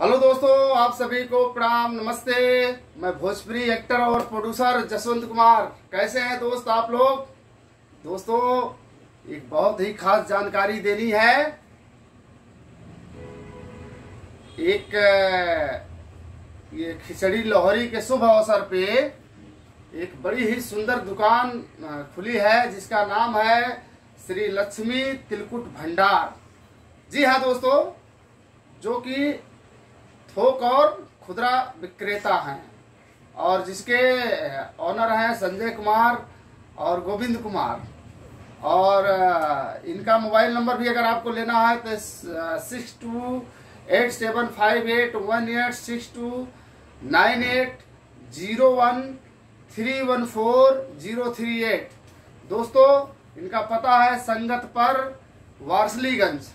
Hello दोस्तों, आप सभी को प्रणाम, नमस्ते। मैं भोजपुरी एक्टर और प्रोड्यूसर जसवंत कुमार। कैसे हैं दोस्त आप लोग? दोस्तों, एक बहुत ही खास जानकारी देनी है। एक ये खिचड़ी लोहरी के शुभ अवसर पे एक बड़ी ही सुंदर दुकान खुली है जिसका नाम है श्री लक्ष्मी तिलकुट भंडार। जी हाँ दोस्तों, जो कि थोक और खुदरा विक्रेता हैं और जिसके ऑनर हैं संजय कुमार और गोविंद कुमार। और इनका मोबाइल नंबर भी अगर आपको लेना है तो 62875818629801314038। दोस्तों, इनका पता है संगत पर वारसलीगंज।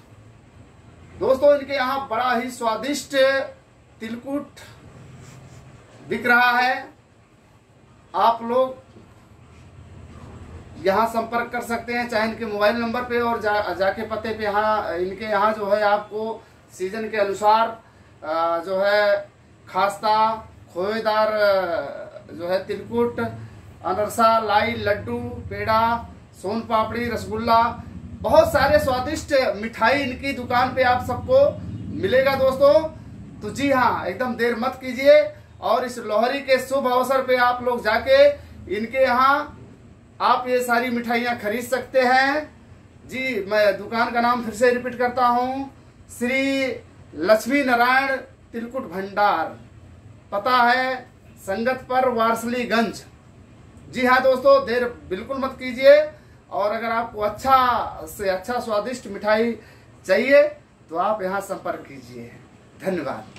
दोस्तों, इनके यहाँ बड़ा ही स्वादिष्ट तिलकुट बिक रहा है। आप लोग यहाँ संपर्क कर सकते हैं चाहे इनके मोबाइल नंबर पे और जाके पते पे। यहाँ इनके यहाँ जो है आपको सीजन के अनुसार जो है खास्ता, खोएदार जो है तिलकुट, अनरसा, लाई, लड्डू, पेड़ा, सोन पापड़ी, रसगुल्ला, बहुत सारे स्वादिष्ट मिठाई इनकी दुकान पे आप सबको मिलेगा दोस्तों। तो जी हाँ, एकदम देर मत कीजिए और इस लोहरी के शुभ अवसर पे आप लोग जाके इनके यहाँ आप ये सारी मिठाइयाँ खरीद सकते हैं। जी, मैं दुकान का नाम फिर से रिपीट करता हूँ, श्री लक्ष्मी नारायण तिलकुट भंडार। पता है संगत पर वारसलीगंज। जी हाँ दोस्तों, देर बिल्कुल मत कीजिए। और अगर आपको अच्छा से अच्छा स्वादिष्ट मिठाई चाहिए तो आप यहाँ संपर्क कीजिए। धन्यवाद।